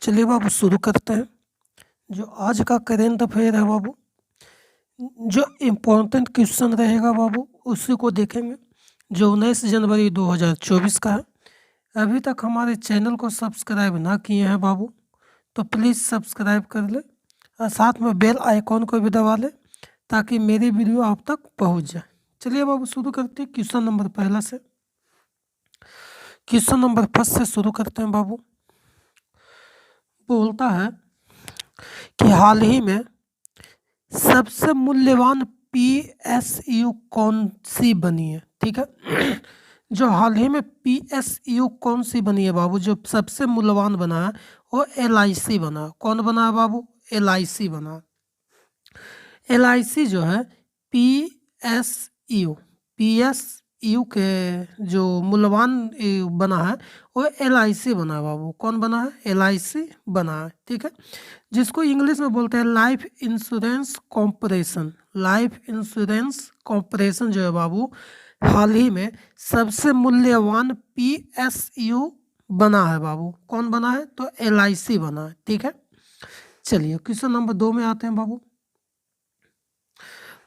चलिए बाबू शुरू करते हैं। जो आज का करेंट अफेयर है बाबू, जो इम्पोर्टेंट क्वेश्चन रहेगा बाबू उसी को देखेंगे, जो 19 जनवरी 2024 का है। अभी तक हमारे चैनल को सब्सक्राइब ना किए हैं बाबू तो प्लीज़ सब्सक्राइब कर ले और साथ में बेल आइकॉन को भी दबा ले ताकि मेरी वीडियो आप तक पहुंच जाए। चलिए बाबू शुरू करते हैं क्वेश्चन नंबर पहला से। क्वेश्चन नंबर फर्स्ट से शुरू करते हैं बाबू। बोलता है कि हाल ही में सबसे मूल्यवान PSU कौन सी बनी है। ठीक है जो हाल ही में PSU कौन सी बनी है बाबू, जो सबसे मूल्यवान बना है वो LIC बना। कौन बना है बाबू? LIC बना। LIC जो है PSU के जो मूल्यवान बना है वो LIC बना है बाबू। कौन बना है? LIC बना है। ठीक है, जिसको इंग्लिश में बोलते हैं life insurance corporation. Life insurance corporation जो है बाबू हाल ही में सबसे मूल्यवान PSU बना है बाबू। कौन बना है? तो LIC बना है। ठीक है, चलिए क्वेश्चन नंबर 2 में आते हैं बाबू।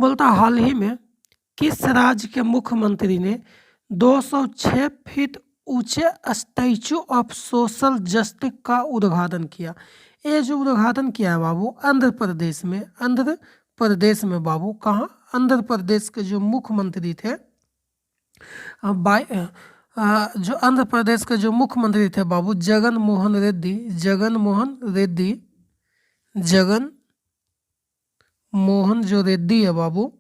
बोलता हाल ही में किस राज्य के मुख्यमंत्री ने 206 फीट ऊंचे स्टैचू ऑफ सोशल जस्टिस का उद्घाटन किया? ये जो उद्घाटन किया है बाबू आंध्र प्रदेश में। आंध्र प्रदेश में बाबू, कहाँ? आंध्र प्रदेश के जो मुख्यमंत्री थे जो आंध्र प्रदेश के जो मुख्यमंत्री थे बाबू जगन मोहन रेड्डी। जगन मोहन जो रेड्डी है बाबू,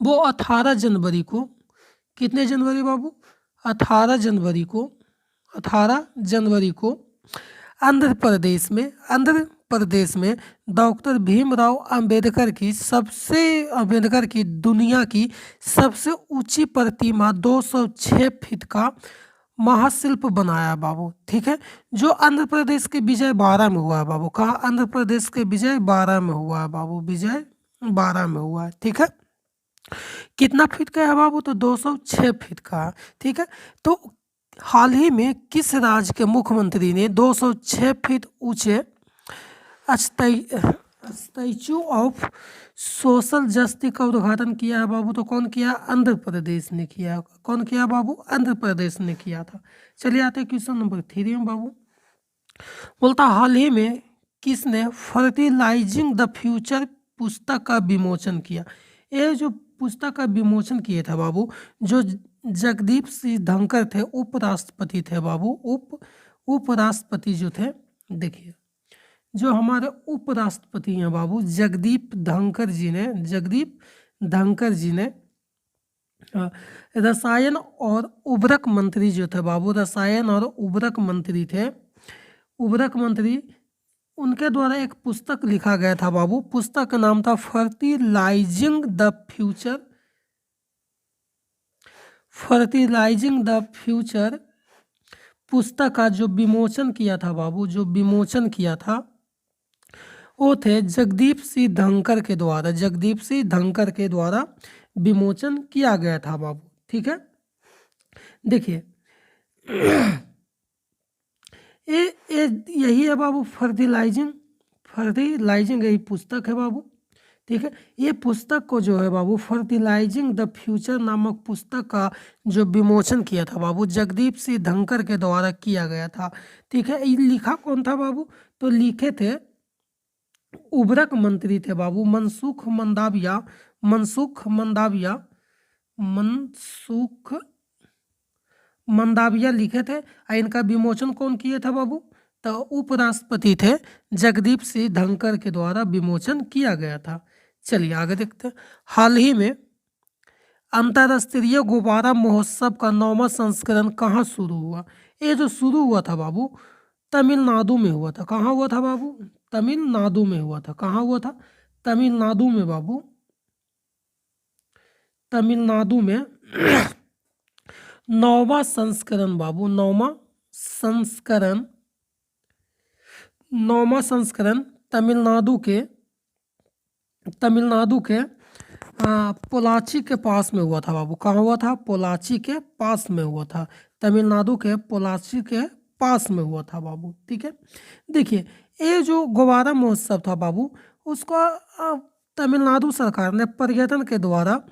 वो 18 जनवरी को, कितने जनवरी बाबू? 18 जनवरी को आंध्र प्रदेश में डॉक्टर भीमराव अंबेडकर की दुनिया की सबसे ऊंची प्रतिमा 206 फीट का महाशिल्प बनाया बाबू। ठीक है, जो आंध्र प्रदेश के विजयवाड़ा में हुआ है बाबू। कहाँ? आंध्र प्रदेश के विजयवाड़ा में हुआ है बाबू, विजयवाड़ा में हुआ है। ठीक है, कितना फीट का है बाबू? तो 206 फीट का। ठीक है, तो हाल ही में किस राज्य के मुख्यमंत्री ने 206 फीट ऊंचे स्टैचू ऑफ सोशल जस्टिस का उद्घाटन किया है बाबू? तो कौन किया? आंध्र प्रदेश ने किया। कौन किया बाबू? आंध्र प्रदेश ने किया था। चलिए आते हैं क्वेश्चन नंबर 3 में बाबू। बोलता हाल ही में किसने फर्टिलाइजिंग द फ्यूचर पुस्तक का विमोचन किया? ये जो पुस्तक का विमोचन किए थे बाबू, जो जगदीप सिंह धनखड़ थे, उपराष्ट्रपति थे बाबू। उपराष्ट्रपति जो थे, देखिए जो हमारे उपराष्ट्रपति हैं बाबू जगदीप धनखड़ जी ने रसायन और उर्वरक मंत्री जो थे बाबू, रसायन और उर्वरक मंत्री थे, उर्वरक मंत्री, उनके द्वारा एक पुस्तक लिखा गया था बाबू। पुस्तक का नाम था फर्टिलाइजिंग द फ्यूचर। पुस्तक का जो विमोचन किया था बाबू, वो थे जगदीप सिंह धनखड़ के द्वारा विमोचन किया गया था बाबू। ठीक है, देखिए यही है बाबू फर्टिलाइजिंग यही पुस्तक है बाबू। ठीक है, ये पुस्तक को जो है बाबू फर्टिलाइजिंग द फ्यूचर नामक पुस्तक का जो विमोचन किया था बाबू जगदीप सिंह धनखड़ के द्वारा किया गया था। ठीक है, ये लिखा कौन था बाबू? तो लिखे थे उर्वरक मंत्री थे बाबू मनसुख मंदाविया लिखे थे। और इनका विमोचन कौन किए था बाबू? तो उपराष्ट्रपति थे जगदीप सिंह धनखड़ के द्वारा विमोचन किया गया था। चलिए आगे देखते हैं। हाल ही में अंतर्राष्ट्रीय गुब्बारा महोत्सव का 9वां संस्करण कहाँ शुरू हुआ? ये जो शुरू हुआ था बाबू तमिलनाडु में हुआ था। कहाँ हुआ था बाबू? तमिलनाडु में हुआ था। कहाँ हुआ था? तमिलनाडु में बाबू, तमिलनाडु में 9वां संस्करण बाबू, 9वां संस्करण तमिलनाडु के पोलाची के पास में हुआ था बाबू। कहाँ हुआ था? पोलाची के पास में हुआ था। तमिलनाडु के पोलाची के पास में हुआ था बाबू। ठीक है, देखिए ये जो ग्वारा महोत्सव था बाबू, उसको तमिलनाडु सरकार ने पर्यटन के द्वारा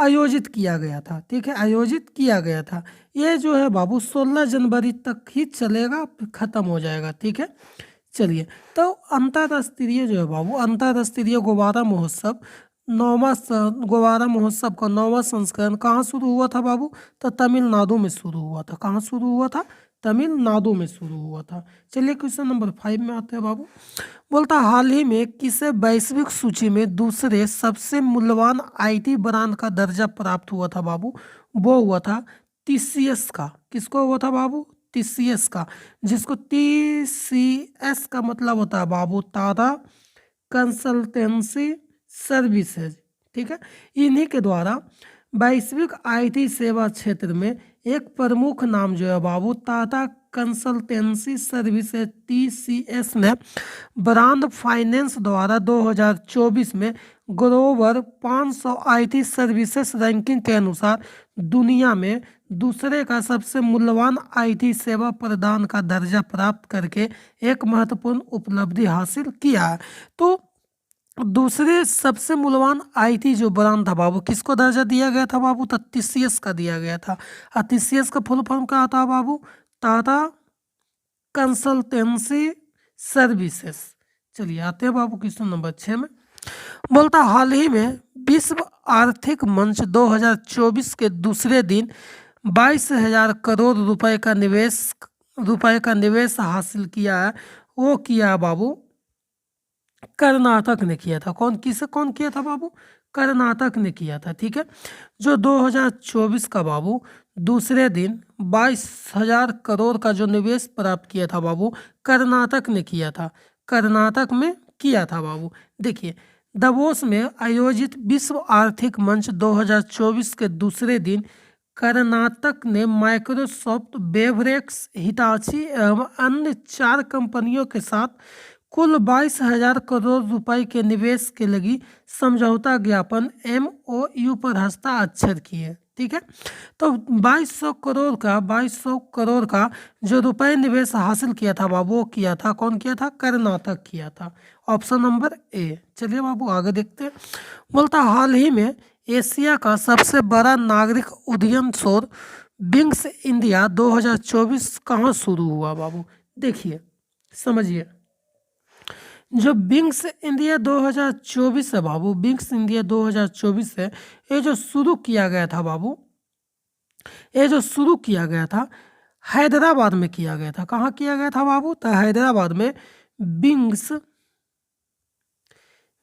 आयोजित किया गया था। ठीक है, आयोजित किया गया था। ये जो है बाबू 16 जनवरी तक ही चलेगा, फिर खत्म हो जाएगा। ठीक है, चलिए, तो अंतर्राष्ट्रीय जो है बाबू, अंतर्राष्ट्रीय ग्वारा महोत्सव ग्वारा महोत्सव का 9वां संस्करण कहाँ शुरू हुआ था बाबू? तो तमिलनाडु में शुरू हुआ था। कहाँ शुरू हुआ था? तमिलनाडु में शुरू हुआ था। चलिए क्वेश्चन नंबर 5 में आते हैं बाबू। बोलता हाल ही में किसे वैश्विक सूची में दूसरे सबसे मूल्यवान आईटी ब्रांड का दर्जा प्राप्त हुआ था बाबू? वो हुआ था टीसीएस का। किसको हुआ था बाबू? टीसीएस का, जिसको टीसीएस का मतलब होता है बाबू टाटा कंसल्टेंसी सर्विसेज। ठीक है, इन्हीं के द्वारा वैश्विक आईटी सेवा क्षेत्र में एक प्रमुख नाम जो है बाबू टाटा कंसल्टेंसी सर्विसेज टीसीएस ने ब्रांड फाइनेंस द्वारा 2024 में ग्लोबल 500 आईटी सर्विसेज रैंकिंग के अनुसार दुनिया में दूसरे का सबसे मूल्यवान आईटी सेवा प्रदान का दर्जा प्राप्त करके एक महत्वपूर्ण उपलब्धि हासिल किया है। तो दूसरे सबसे मूल्यवान आईटी जो ब्रांड था बाबू, किसको दर्जा दिया गया था बाबू? तो टीसीएस का दिया गया था। और टीसीएस का फुल फॉर्म क्या था बाबू? Tata consultancy services. चलिए आते हैं बाबू क्वेश्चन नंबर 6 में। बोलता हाल ही में विश्व आर्थिक मंच 2024 के दूसरे दिन 22,000 करोड़ रुपए का निवेश हासिल किया है। वो किया बाबू कर्नाटक ने किया था। कौन किया था बाबू? कर्नाटक ने किया था। ठीक है, जो 2024 का बाबू दूसरे दिन 22,000 करोड़ का जो निवेश प्राप्त किया था बाबू, कर्नाटक ने किया था। कर्नाटक में किया था बाबू। देखिए, davos में आयोजित विश्व आर्थिक मंच 2024 के दूसरे दिन कर्नाटक ने माइक्रोसॉफ्ट, बेवरेक्स, हिटाची एवं अन्य 4 कंपनियों के साथ कुल 22,000 करोड़ रुपए के निवेश के लगी समझौता ज्ञापन MOU पर हस्ताक्षर किए। ठीक है, तो 2200 करोड़ का जो रुपए निवेश हासिल किया था बाबू, वो किया था, कौन किया था? कर्नाटक किया था। Option number A. चलिए बाबू आगे देखते हैं। बोलता हाल ही में एशिया का सबसे बड़ा नागरिक उड्डयन शो विंग्स इंडिया 2024 कहाँ शुरू हुआ बाबू? देखिए समझिए, जो विंग्स इंडिया 2024 है बाबू, विंग्स इंडिया 2024 है, ये जो शुरू किया गया था बाबू, ये जो शुरू किया गया था हैदराबाद में किया गया था। कहाँ किया गया था बाबू? तो हैदराबाद में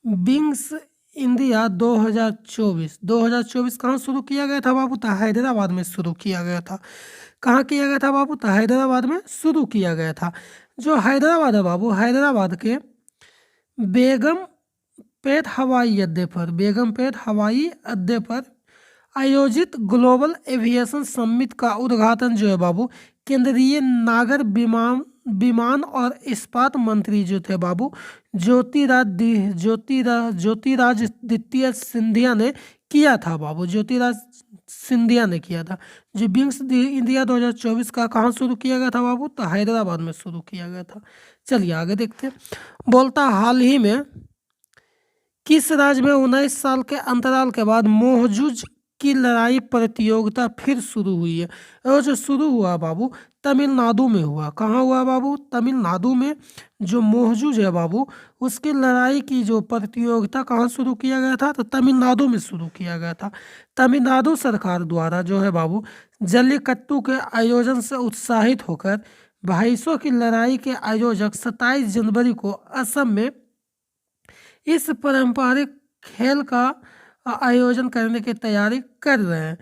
विंग्स इंडिया 2024 कहाँ शुरू किया गया था बाबू? तो हैदराबाद में शुरू किया गया था। कहाँ किया गया था बाबू? तो हैदराबाद में शुरू किया गया था। जो हैदराबाद है बाबू, हैदराबाद के बेगमपेट हवाई अड्डे पर आयोजित ग्लोबल एविएशन समिट का उद्घाटन जो है बाबू, केंद्रीय नागर विमान और इस्पात मंत्री जो थे बाबू, ज्योतिरादित्य सिंधिया ने किया था बाबू। ज्योतिराज सिंधिया ने किया था। जो विंग्स इंडिया 2024 का कहाँ शुरू किया गया था बाबू? तो हैदराबाद में शुरू किया गया था। चलिए आगे देखते हैं। बोलता हाल ही में किस राज्य में 19 साल के अंतराल के बाद मोहजुज की लड़ाई प्रतियोगिता फिर शुरू हुई है? और जो शुरू हुआ बाबू तमिलनाडु में हुआ। कहाँ हुआ बाबू? तमिलनाडु में। जो मोहजुज है बाबू, उसकी लड़ाई की जो प्रतियोगिता कहाँ शुरू किया गया था? तो तमिलनाडु में शुरू किया गया था। तमिलनाडु सरकार द्वारा जो है बाबू जल्लीकट्टू के आयोजन से उत्साहित होकर भाईसों की लड़ाई के आयोजक 27 जनवरी को असम में इस पारंपरिक खेल का आयोजन करने की तैयारी कर रहे हैं।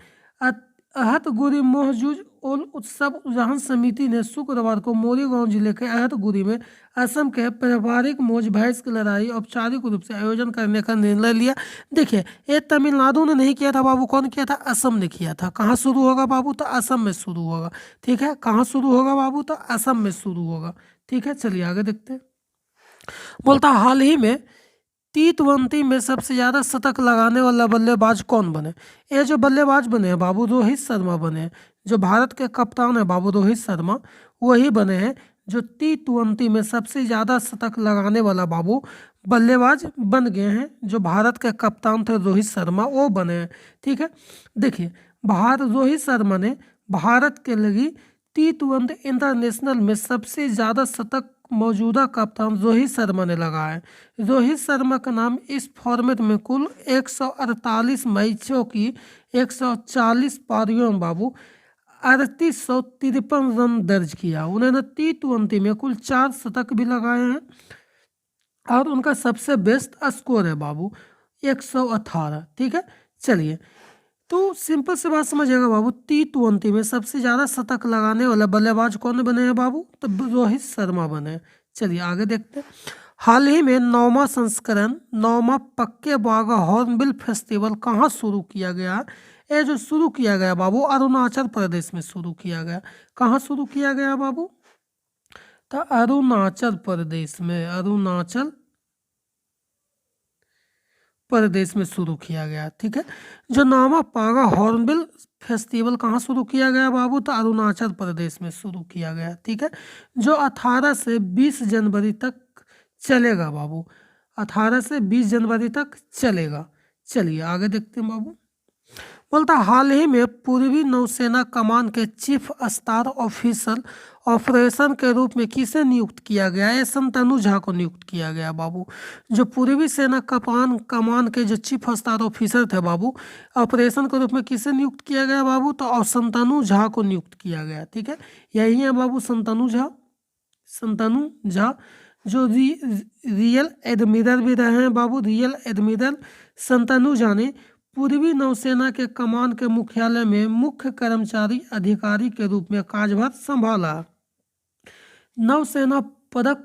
अहतगुरी मोहजुज उल उत्सव उद्यान समिति ने शुक्रवार को मोरीगांव जिले के अहतगुरी में असम के पारंपरिक मौज भैंस की लड़ाई औपचारिक रूप से आयोजन करने का निर्णय लिया। देखिए, ये तमिलनाडु ने नहीं किया था बाबू, कौन किया था? असम ने किया था। कहाँ शुरू होगा बाबू? तो असम में शुरू होगा। ठीक है, कहाँ शुरू होगा बाबू? तो असम में शुरू होगा। ठीक है, चलिए आगे देखते हैं। बोलता हाल ही में टी20 में सबसे ज्यादा शतक लगाने वाला बल्लेबाज कौन बने? ये जो बल्लेबाज बने हैं बाबू, रोहित शर्मा बने हैं। जो भारत के कप्तान है बाबू रोहित शर्मा, वही बने हैं जो T20 में सबसे ज़्यादा शतक लगाने वाला बाबू बल्लेबाज बन गए हैं। जो भारत के कप्तान थे रोहित शर्मा, वो बने हैं। ठीक है, देखिए रोहित शर्मा ने भारत के लिए T20 इंटरनेशनल में सबसे ज़्यादा शतक मौजूदा कप्तान रोहित शर्मा ने लगाया है। रोहित शर्मा का नाम इस फॉर्मेट में कुल 148 मैचों की 140 पारियों में बाबू 3853 रन दर्ज किया। उन्होंने T20 में कुल 4 शतक भी लगाए हैं और उनका सबसे बेस्ट स्कोर है बाबू 118। ठीक है, चलिए तो सिंपल सी बात समझिएगा बाबू, T20 में सबसे ज़्यादा शतक लगाने वाला बल्लेबाज कौन बने हैं बाबू? तो रोहित शर्मा बने हैं। चलिए आगे देखते हैं। हाल ही में 9वां संस्करण 9वां पक्के बागा हॉर्नबिल फेस्टिवल कहाँ शुरू किया गया? ये जो शुरू किया गया बाबू अरुणाचल प्रदेश में शुरू किया गया। कहाँ शुरू किया गया बाबू? तो अरुणाचल प्रदेश में, अरुणाचल प्रदेश में शुरू किया गया। ठीक है, जो 9वां पागा हॉर्नबिल फेस्टिवल कहाँ शुरू किया गया बाबू? तो अरुणाचल प्रदेश में शुरू किया गया। ठीक है, जो 18 से 20 जनवरी तक चलेगा बाबू, 18 से 20 जनवरी तक चलेगा। चलिए आगे देखते हैं बाबू। बोलता हाल ही में पूर्वी नौसेना कमान के चीफ स्टार ऑफिसर ऑपरेशन के रूप में किसे नियुक्त किया गया है? संतनु झा को नियुक्त किया गया बाबू। जो पूर्वी सेना कमान के जो चीफ स्टार ऑफिसर थे बाबू, ऑपरेशन के रूप में किसे नियुक्त किया गया बाबू? तो संतनु झा को नियुक्त किया गया। ठीक है, यही है बाबू संतनु झा। संतनु झा जो रियल एडमिरल भी रहे हैं बाबू, रियल एडमिरल संतनु झा ने पूर्वी नौसेना के कमान के मुख्यालय में मुख्य कर्मचारी अधिकारी के रूप में कार्यभार संभाला। नौसेना पदक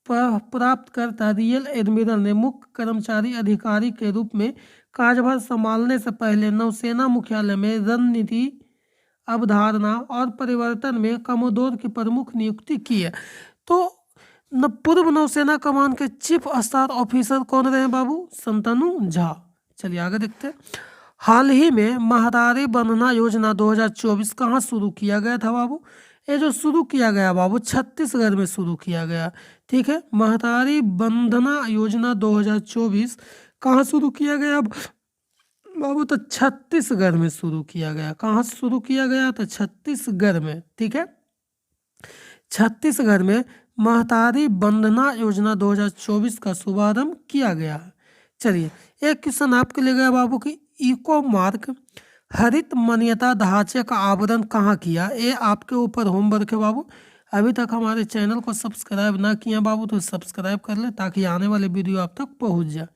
प्राप्त करता रियल एडमिरल ने मुख्य कर्मचारी अधिकारी के रूप में कार्यभार संभालने से पहले नौसेना मुख्यालय में रणनीति, अवधारणा और परिवर्तन में कमोदोर की प्रमुख नियुक्ति की है। तो पूर्व नौसेना कमान के चीफ स्टाफ ऑफिसर कौन रहे बाबू? संतनु झा। चलिए आगे देखते हैं। हाल ही में महतारी वंदना योजना 2024 कहाँ शुरू किया गया था बाबू? ये जो शुरू किया गया बाबू छत्तीसगढ़ में शुरू किया गया। ठीक है, महतारी वंदना योजना 2024 कहाँ शुरू किया गया बाबू? तो छत्तीसगढ़ में शुरू किया गया। कहाँ शुरू किया गया? तो छत्तीसगढ़ में। ठीक है, छत्तीसगढ़ में महतारी वंदना योजना 2024 का शुभारंभ किया गया है। चलिए एक क्वेश्चन आपके लिए गया बाबू की इको मार्क हरित मान्यता ढांचे का आवेदन कहाँ किया? ये आपके ऊपर होमवर्क है बाबू। अभी तक हमारे चैनल को सब्सक्राइब ना किया बाबू तो सब्सक्राइब कर ले ताकि आने वाले वीडियो आप तक पहुंच जाए।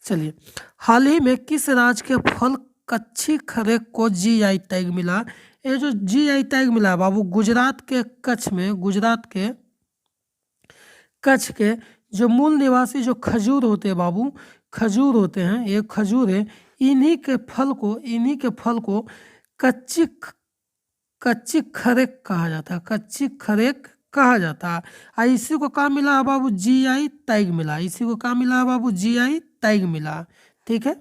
चलिए हाल ही में किस राज्य के फल कच्ची खरेक को GI टैग मिला? ये जो GI टैग मिला बाबू गुजरात के कच्छ में, गुजरात के कच्छ के जो मूल निवासी जो खजूर होते हैं बाबू, खजूर होते हैं, ये खजूर है, इन्हीं के फल को कच्ची खरेक कहा जाता है। कच्ची खरेक कहा जाता है। इसी को क्या मिला है बाबू? GI टैग मिला। इसी को क्या मिला है बाबू? GI टैग मिला। ठीक है।